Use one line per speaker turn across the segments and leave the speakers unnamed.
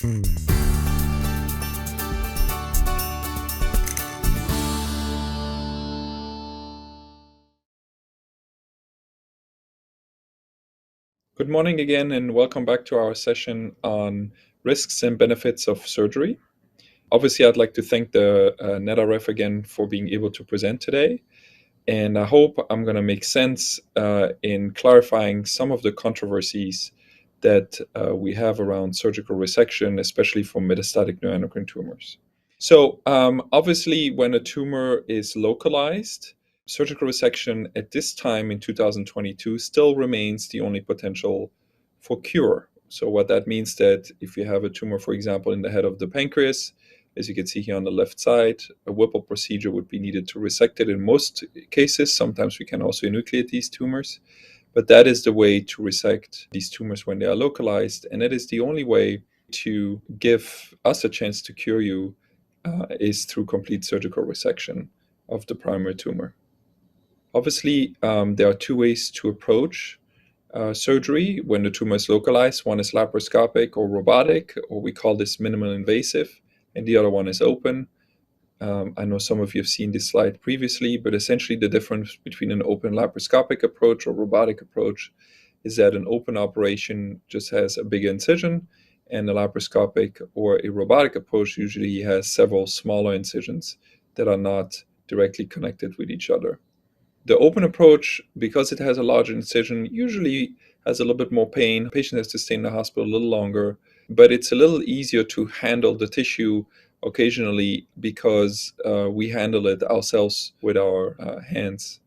Good morning again, and welcome back to our session on risks and benefits of surgery. Obviously, I'd like to thank the NetRF again for being able to present today, and I hope I'm going to make sense in clarifying some of the controversies that we have around surgical resection, especially for metastatic neuroendocrine tumors. So, obviously, when a tumor is localized, surgical resection at this time in 2022 still remains the only potential for cure. So, what that means that if you have a tumor, for example, in the head of the pancreas, as you can see here on the left side, a Whipple procedure would be needed to resect it in most cases. Sometimes we can also enucleate these tumors, but that is the way to resect these tumors when they are localized, and it is the only way to give us a chance to cure you is through complete surgical resection of the primary tumor. Obviously, there are two ways to approach surgery when the tumor is localized. One is laparoscopic or robotic, or we call this minimal invasive, and the other one is open. I know some of you have seen this slide previously, but essentially the difference between an open laparoscopic approach or robotic approach is that an open operation just has a bigger incision, and a laparoscopic or a robotic approach usually has several smaller incisions that are not directly connected with each other. The open approach, because it has a larger incision, usually has a little bit more pain. The patient has to stay in the hospital a little longer, but it's a little easier to handle the tissue occasionally because we handle it ourselves with our hands.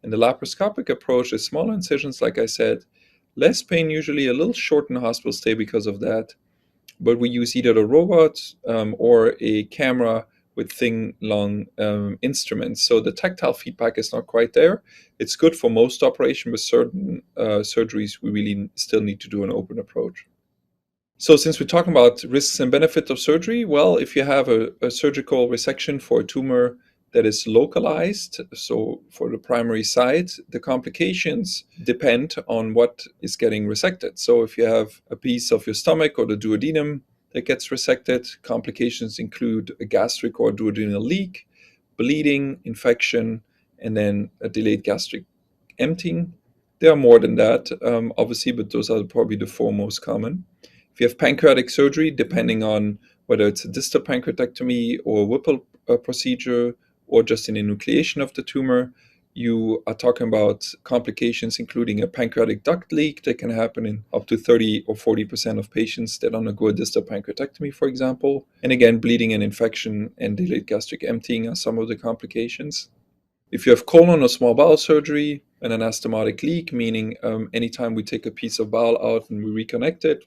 And the laparoscopic approach is smaller incisions, like I said, less pain, usually a little shortened hospital stay because of that. But we use either a robot or a camera with thin, long instruments. So the tactile feedback is not quite there. It's good for most operations, but certain surgeries, we really still need to do an open approach. So since we're talking about risks and benefits of surgery, well, if you have a surgical resection for a tumor that is localized, so for the primary site, the complications depend on what is getting resected. So if you have a piece of your stomach or the duodenum that gets resected, complications include a gastric or duodenal leak, bleeding, infection, and then a delayed gastric emptying. There are more than that, obviously, but those are probably the four most common. If you have pancreatic surgery, depending on whether it's a distal pancreatectomy or a Whipple procedure or just an enucleation of the tumor, you are talking about complications including a pancreatic duct leak that can happen in up to 30 or 40% of patients that undergo a distal pancreatectomy, for example. And again, bleeding and infection and delayed gastric emptying are some of the complications. If you have colon or small bowel surgery, an anastomotic leak, meaning anytime we take a piece of bowel out and we reconnect it,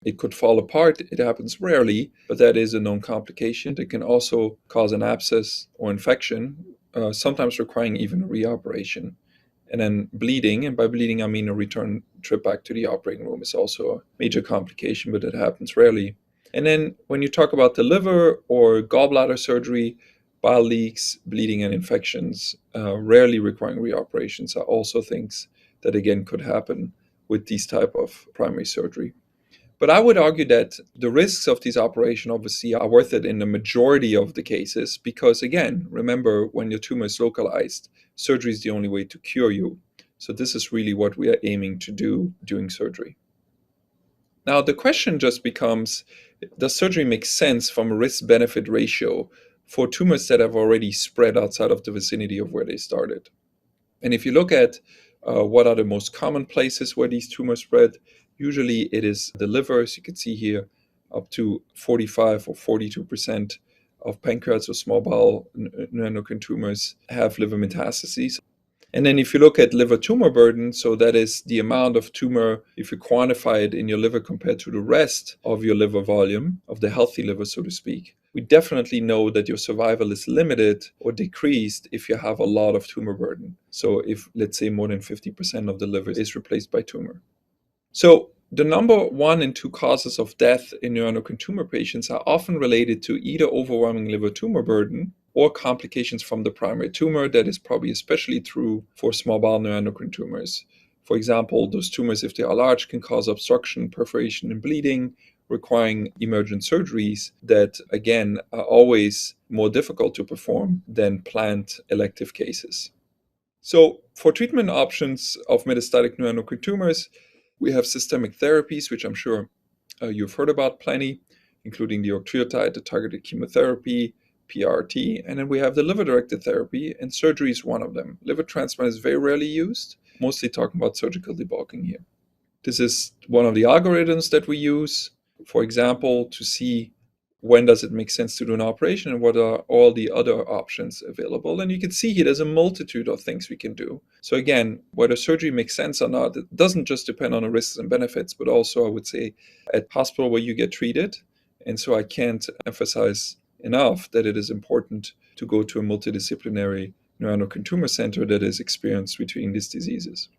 it could fall apart. It happens rarely, but that is a known complication. It can also cause an abscess or infection, sometimes requiring even a reoperation. And then bleeding, and by bleeding I mean a return trip back to the operating room, is also a major complication, but it happens rarely. And then when you talk about the liver or gallbladder surgery, bile leaks, bleeding, and infections, rarely requiring reoperations, are also things that again could happen with these type of primary surgery. But I would argue that the risks of these operations obviously are worth it in the majority of the cases because, again, remember, when your tumor is localized, surgery is the only way to cure you. So this is really what we are aiming to do during surgery. Now, the question just becomes, does surgery make sense from a risk-benefit ratio for tumors that have already spread outside of the vicinity of where they started? And if you look at what are the most common places where these tumors spread, usually it is the liver. As you can see here, up to 45 or 42% of pancreas or small bowel neuroendocrine tumors have liver metastases. And then if you look at liver tumor burden, so that is the amount of tumor, if you quantify it in your liver compared to the rest of your liver volume, of the healthy liver, so to speak, we definitely know that your survival is limited or decreased if you have a lot of tumor burden. So if, let's say, more than 50% of the liver is replaced by tumor. So the number 1 and 2 causes of death in neuroendocrine tumor patients are often related to either overwhelming liver tumor burden or complications from the primary tumor. That is probably especially true for small bowel neuroendocrine tumors. For example, those tumors, if they are large, can cause obstruction, perforation, and bleeding, requiring emergent surgeries that, again, are always more difficult to perform than planned elective cases. So for treatment options of metastatic neuroendocrine tumors, we have systemic therapies, which I'm sure you've heard about plenty, including the octreotide, the targeted chemotherapy, PRT, and then we have the liver-directed therapy, and surgery is one of them. Liver transplant is very rarely used, mostly talking about surgical debulking here. This is one of the algorithms that we use, for example, to see when does it make sense to do an operation and what are all the other options available. And you can see here there's a multitude of things we can do. So again, whether surgery makes sense or not, it doesn't just depend on the risks and benefits, but also, I would say, at hospital where you get treated. And so I can't emphasize enough that it is important to go to a multidisciplinary neuroendocrine tumor center that is experienced with treating these diseases.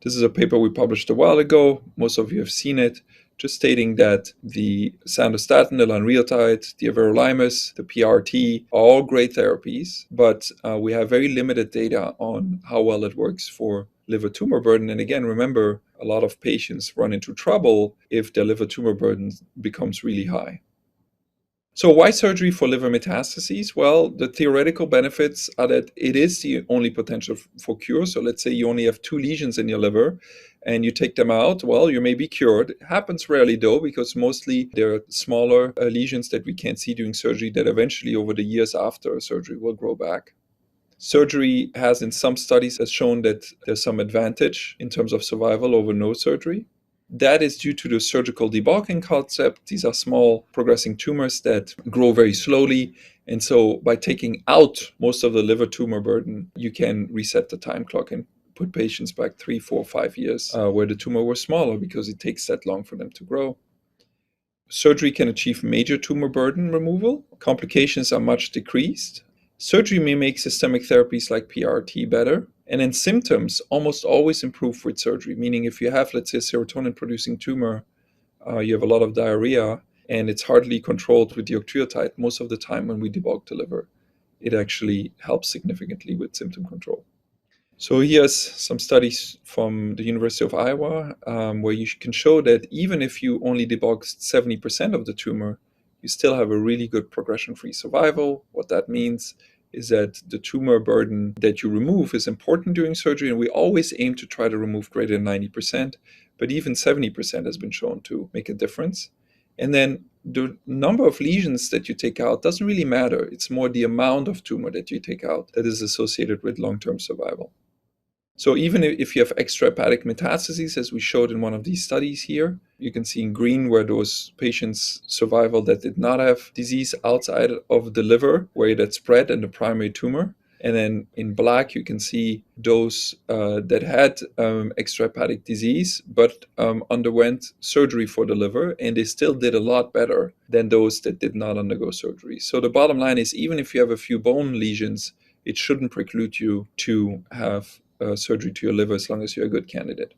This is a paper we published a while ago. Most of you have seen it, just stating that the sandostatin, the lanreotide, the everolimus, the PRT are all great therapies, but we have very limited data on how well it works for liver tumor burden. And again, remember, a lot of patients run into trouble if their liver tumor burden becomes really high. So why surgery for liver metastases? Well, the theoretical benefits are that it is the only potential for cure. So let's say you only have 2 lesions in your liver and you take them out. Well, you may be cured. It happens rarely though, because mostly they're smaller lesions that we can't see during surgery that eventually over the years after surgery will grow back. Surgery has in some studies has shown that there's some advantage in terms of survival over no surgery. That is due to the surgical debulking concept. These are small progressing tumors that grow very slowly. And so by taking out most of the liver tumor burden, you can reset the time clock and put patients back 3, 4, 5 years where the tumor was smaller, because it takes that long for them to grow. Surgery can achieve major tumor burden removal. Complications are much decreased. Surgery may make systemic therapies like PRT better. And then symptoms almost always improve with surgery, meaning if you have, let's say, a serotonin-producing tumor, you have a lot of diarrhea, and it's hardly controlled with the octreotide. Most of the time when we debulk the liver, it actually helps significantly with symptom control. So here's some studies from the University of Iowa where you can show that even if you only debulk 70% of the tumor, you still have a really good progression-free survival. What that means is that the tumor burden that you remove is important during surgery, and we always aim to try to remove greater than 90%, but even 70% has been shown to make a difference. And then the number of lesions that you take out doesn't really matter. It's more the amount of tumor that you take out that is associated with long-term survival. So even if you have extrahepatic metastases, as we showed in one of these studies here, you can see in green where those patients' survival that did not have disease outside of the liver, where it had spread in the primary tumor. And then in black, you can see those that had extrahepatic disease, but underwent surgery for the liver, and they still did a lot better than those that did not undergo surgery. So the bottom line is, even if you have a few bone lesions, it shouldn't preclude you to have surgery to your liver as long as you're a good candidate.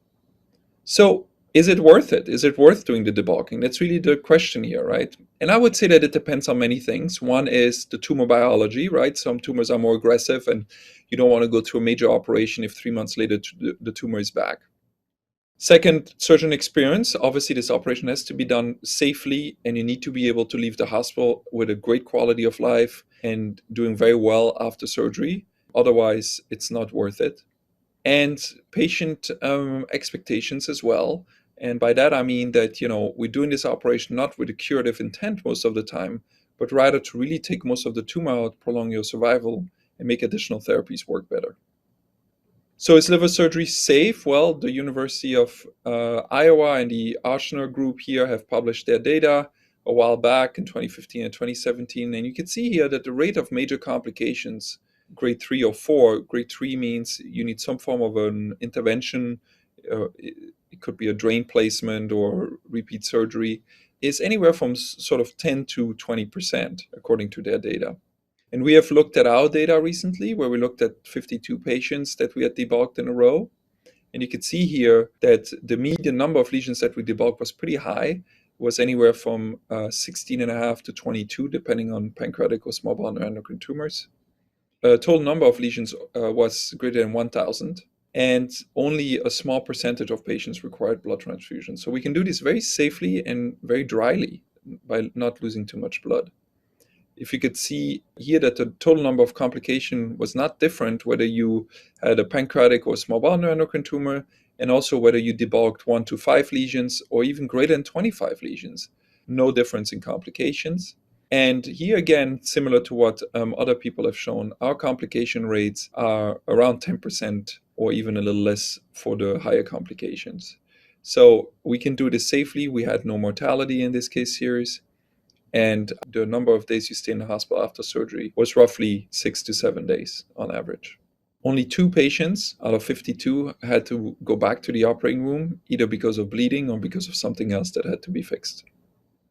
So is it worth it? Is it worth doing the debulking? That's really the question here, right? And I would say that it depends on many things. One is the tumor biology, right? Some tumors are more aggressive and you don't want to go through a major operation if 3 months later the tumor is back. Second, surgeon experience. Obviously, this operation has to be done safely, and you need to be able to leave the hospital with a great quality of life and doing very well after surgery. Otherwise, it's not worth it. And patient expectations as well. And by that, I mean that, we're doing this operation not with a curative intent most of the time, but rather to really take most of the tumor out, prolong your survival, and make additional therapies work better. So is liver surgery safe? Well, the University of Iowa and the Ochsner group here have published their data a while back in 2015 and 2017. And you can see here that the rate of major complications, grade 3 or 4, grade 3 means you need some form of an intervention. It could be a drain placement or repeat surgery, is anywhere from sort of 10 to 20%, according to their data. And we have looked at our data recently, where we looked at 52 patients that we had debulked in a row. And you can see here that the median number of lesions that we debulked was pretty high. It was anywhere from 16.5 to 22, depending on pancreatic or small bowel neuroendocrine tumors. Total number of lesions was greater than 1,000. and only a small percentage of patients required blood transfusion. So we can do this very safely and very dryly by not losing too much blood. If you could see here that the total number of complications was not different whether you had a pancreatic or small bowel neuroendocrine tumor, and also whether you debulked 1 to 5 lesions or even greater than 25 lesions. No difference in complications. And here again, similar to what other people have shown, our complication rates are around 10% or even a little less for the higher complications. So we can do this safely. We had no mortality in this case series. And the number of days you stay in the hospital after surgery was roughly 6 to 7 days on average. Only 2 patients out of 52 had to go back to the operating room, either because of bleeding or because of something else that had to be fixed.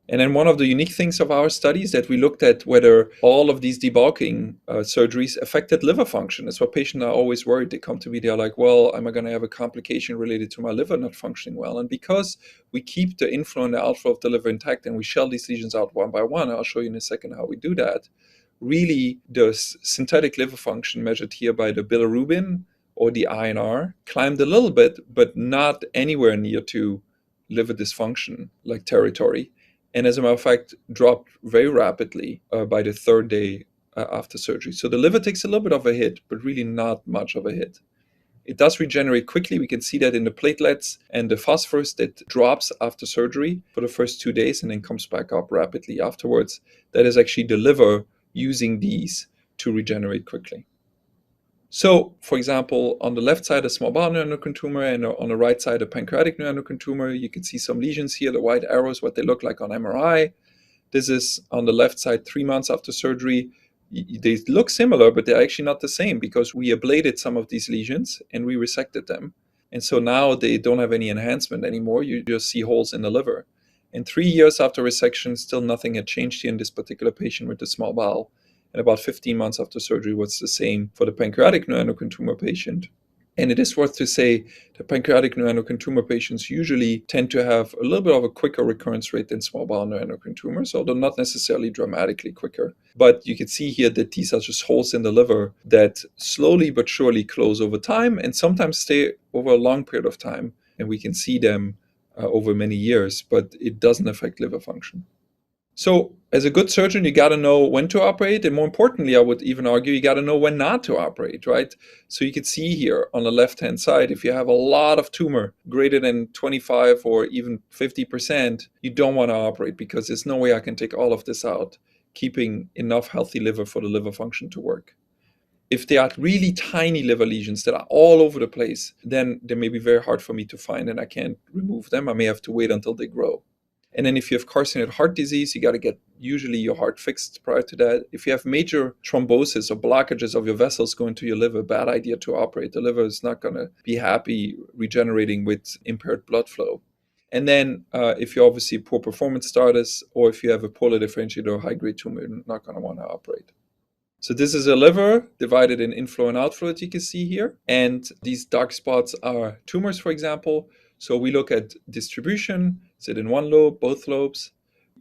And then one of the unique things of our study is that we looked at whether all of these debulking surgeries affected liver function. That's what patients are always worried. They come to me, they're like, well, am I going to have a complication related to my liver not functioning well? And because we keep the inflow and the outflow of the liver intact and we shell these lesions out one by one, I'll show you in a second how we do that, really the synthetic liver function measured here by the bilirubin or the INR climbed a little bit, but not anywhere near to liver dysfunction like territory. And as a matter of fact, dropped very rapidly by the 3rd day after surgery. So the liver takes a little bit of a hit, but really not much of a hit. It does regenerate quickly. We can see that in the platelets and the phosphorus that drops after surgery for the first 2 days and then comes back up rapidly afterwards. That is actually the liver using these to regenerate quickly. So, for example, on the left side, a small bowel neuroendocrine tumor, and on the right side, a pancreatic neuroendocrine tumor. You can see some lesions here, the white arrows, what they look like on MRI. This is on the left side, 3 months after surgery. They look similar, but they're actually not the same because we ablated some of these lesions and we resected them. And so now they don't have any enhancement anymore. You just see holes in the liver. And 3 years after resection, still nothing had changed here in this particular patient with the small bowel. And about 15 months after surgery was the same for the pancreatic neuroendocrine tumor patient. And it is worth to say that pancreatic neuroendocrine tumor patients usually tend to have a little bit of a quicker recurrence rate than small bowel neuroendocrine tumors, although not necessarily dramatically quicker. But you can see here that these are just holes in the liver that slowly but surely close over time and sometimes stay over a long period of time. And we can see them over many years, but it doesn't affect liver function. So as a good surgeon, you got to know when to operate. And more importantly, I would even argue you got to know when not to operate, right? So you can see here on the left-hand side, if you have a lot of tumor greater than 25 or even 50%, you don't want to operate because there's no way I can take all of this out, keeping enough healthy liver for the liver function to work. If they are really tiny liver lesions that are all over the place, then they may be very hard for me to find and I can't remove them. I may have to wait until they grow. And then if you have carcinoid heart disease, you got to get usually your heart fixed prior to that. If you have major thrombosis or blockages of your vessels going to your liver, bad idea to operate. The liver is not going to be happy regenerating with impaired blood flow. And then if you're obviously poor performance status, or if you have a poorly differentiated or high-grade tumor, you're not going to want to operate. So this is a liver divided in inflow and outflow, as you can see here. And these dark spots are tumors, for example. So we look at distribution. Is it in one lobe, both lobes?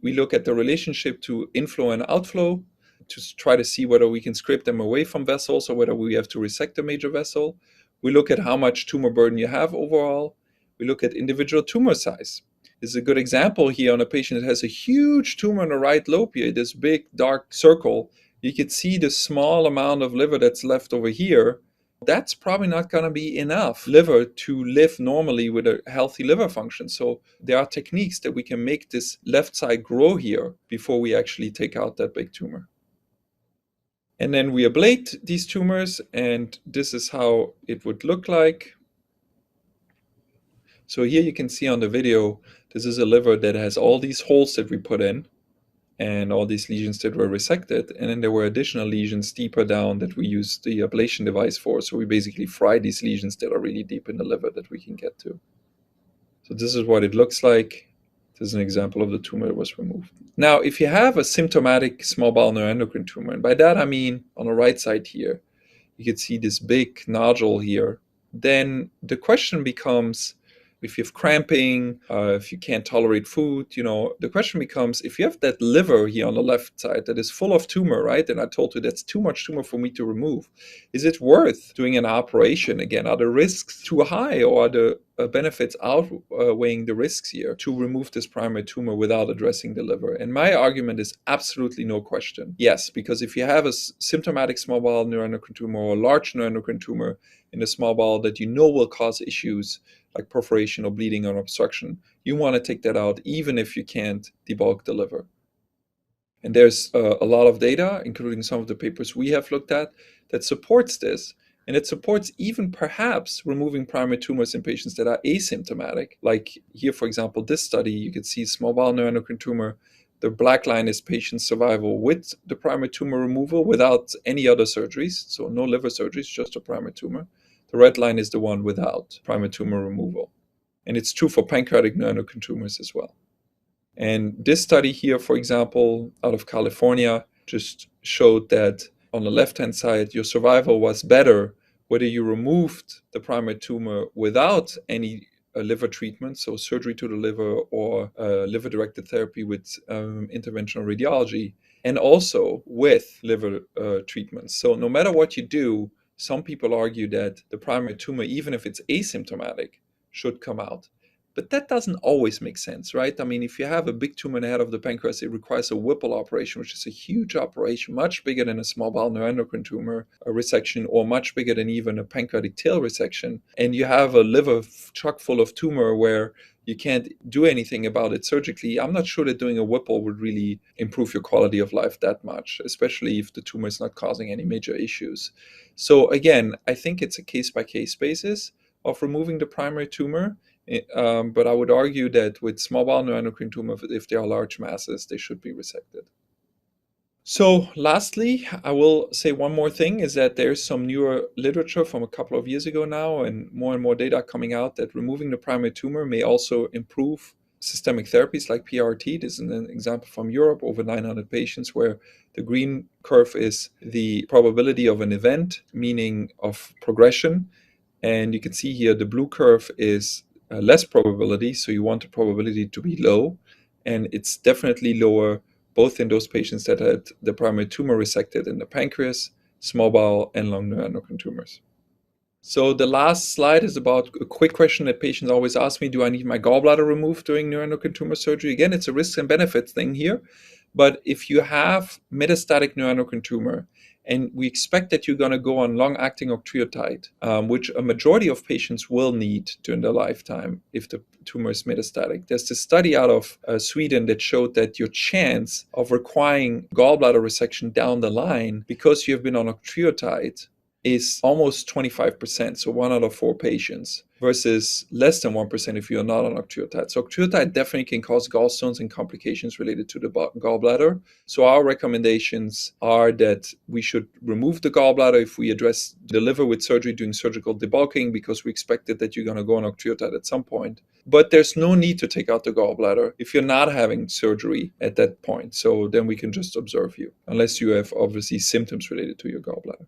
We look at the relationship to inflow and outflow to try to see whether we can scrape them away from vessels or whether we have to resect a major vessel. We look at how much tumor burden you have overall. We look at individual tumor size. This is a good example here on a patient that has a huge tumor in the right lobe here, this big dark circle. You can see the small amount of liver that's left over here. That's probably not going to be enough liver to live normally with a healthy liver function. So there are techniques that we can make this left side grow here before we actually take out that big tumor. And then we ablate these tumors, and this is how it would look like. So here you can see on the video, this is a liver that has all these holes that we put in and all these lesions that were resected. And then there were additional lesions deeper down that we used the ablation device for. So we basically fry these lesions that are really deep in the liver that we can get to. So this is what it looks like. This is an example of the tumor that was removed. Now, if you have a symptomatic small bowel neuroendocrine tumor, and by that I mean on the right side here, you can see this big nodule here, then the question becomes, if you have cramping, if you can't tolerate food, the question becomes, if you have that liver here on the left side that is full of tumor, right? And I told you that's too much tumor for me to remove. Is it worth doing an operation again? Are the risks too high, or are the benefits outweighing the risks here to remove this primary tumor without addressing the liver? And my argument is absolutely no question. Yes, because if you have a symptomatic small bowel neuroendocrine tumor or a large neuroendocrine tumor in the small bowel that will cause issues like perforation or bleeding or obstruction, you want to take that out even if you can't debulk the liver. And there's a lot of data, including some of the papers we have looked at, that supports this. And it supports even perhaps removing primary tumors in patients that are asymptomatic. Like here, for example, this study, you can see small bowel neuroendocrine tumor. The black line is patient survival with the primary tumor removal without any other surgeries. So no liver surgeries, just a primary tumor. The red line is the one without primary tumor removal. And it's true for pancreatic neuroendocrine tumors as well. And this study here, for example, out of California, just showed that on the left-hand side, your survival was better whether you removed the primary tumor without any liver treatment, so surgery to the liver or liver-directed therapy with interventional radiology, and also with liver treatments. So no matter what you do, some people argue that the primary tumor, even if it's asymptomatic, should come out. But that doesn't always make sense, right? I mean, if you have a big tumor in the head of the pancreas, it requires a Whipple operation, which is a huge operation, much bigger than a small bowel neuroendocrine tumor resection, or much bigger than even a pancreatic tail resection. And you have a liver chock full of tumor where you can't do anything about it surgically. I'm not sure that doing a Whipple would really improve your quality of life that much, especially if the tumor is not causing any major issues. So again, I think it's a case-by-case basis of removing the primary tumor. But I would argue that with small bowel neuroendocrine tumor, if they are large masses, they should be resected. So lastly, I will say one more thing, is that there's some newer literature from a couple of years ago now, and more data coming out that removing the primary tumor may also improve systemic therapies like PRT. This is an example from Europe, over 900 patients, where the green curve is the probability of an event, meaning of progression. And you can see here the blue curve is less probability, so you want the probability to be low, and it's definitely lower both in those patients that had the primary tumor resected in the pancreas, small bowel, and lung neuroendocrine tumors. So the last slide is about a quick question that patients always ask me: do I need my gallbladder removed during neuroendocrine tumor surgery? Again, it's a risk and benefits thing here, but if you have metastatic neuroendocrine tumor, and we expect that you're going to go on long-acting octreotide, which a majority of patients will need during their lifetime if the tumor is metastatic. There's this study out of Sweden that showed that your chance of requiring gallbladder resection down the line because you have been on octreotide is almost 25%, so 1 out of 4 patients, versus less than 1% if you're not on octreotide. So octreotide definitely can cause gallstones and complications related to the gallbladder. So our recommendations are that we should remove the gallbladder if we address the liver with surgery, doing surgical debulking, because we expected that you're going to go on octreotide at some point. But there's no need to take out the gallbladder if you're not having surgery at that point. So then we can just observe you, unless you have obviously symptoms related to your gallbladder.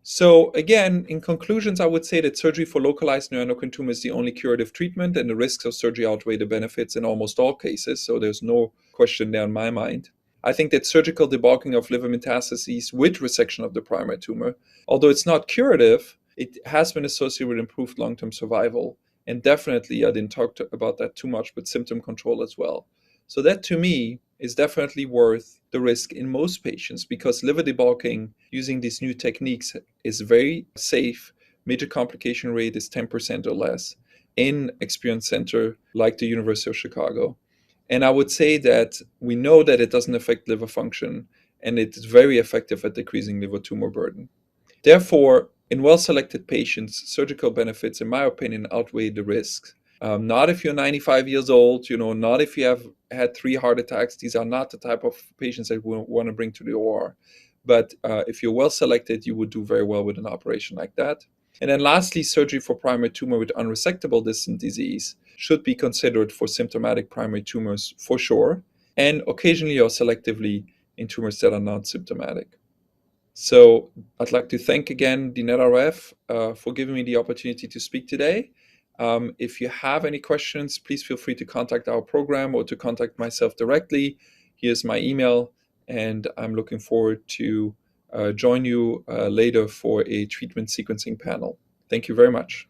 So again, in conclusions, I would say that surgery for localized neuroendocrine tumor is the only curative treatment, and the risks of surgery outweigh the benefits in almost all cases, so there's no question there in my mind. I think that surgical debulking of liver metastases with resection of the primary tumor, although it's not curative, it has been associated with improved long-term survival, and definitely, I didn't talk about that too much, but symptom control as well. So that, to me, is definitely worth the risk in most patients, because liver debulking using these new techniques is very safe. Major complication rate is 10% or less in experienced center like the University of Chicago. And I would say that we know that it doesn't affect liver function, and it is very effective at decreasing liver tumor burden. Therefore, in well-selected patients, surgical benefits, in my opinion, outweigh the risks. Not if you're 95 years old, not if you have had 3 heart attacks. These are not the type of patients that we want to bring to the OR. But if you're well selected, you would do very well with an operation like that. And then lastly, surgery for primary tumor with unresectable distant disease should be considered for symptomatic primary tumors for sure, and occasionally or selectively in tumors that are not symptomatic. So I'd like to thank again the NetRF for giving me the opportunity to speak today. If you have any questions, please feel free to contact our program or to contact myself directly. Here's my email, and I'm looking forward to join you later for a treatment sequencing panel. Thank you very much.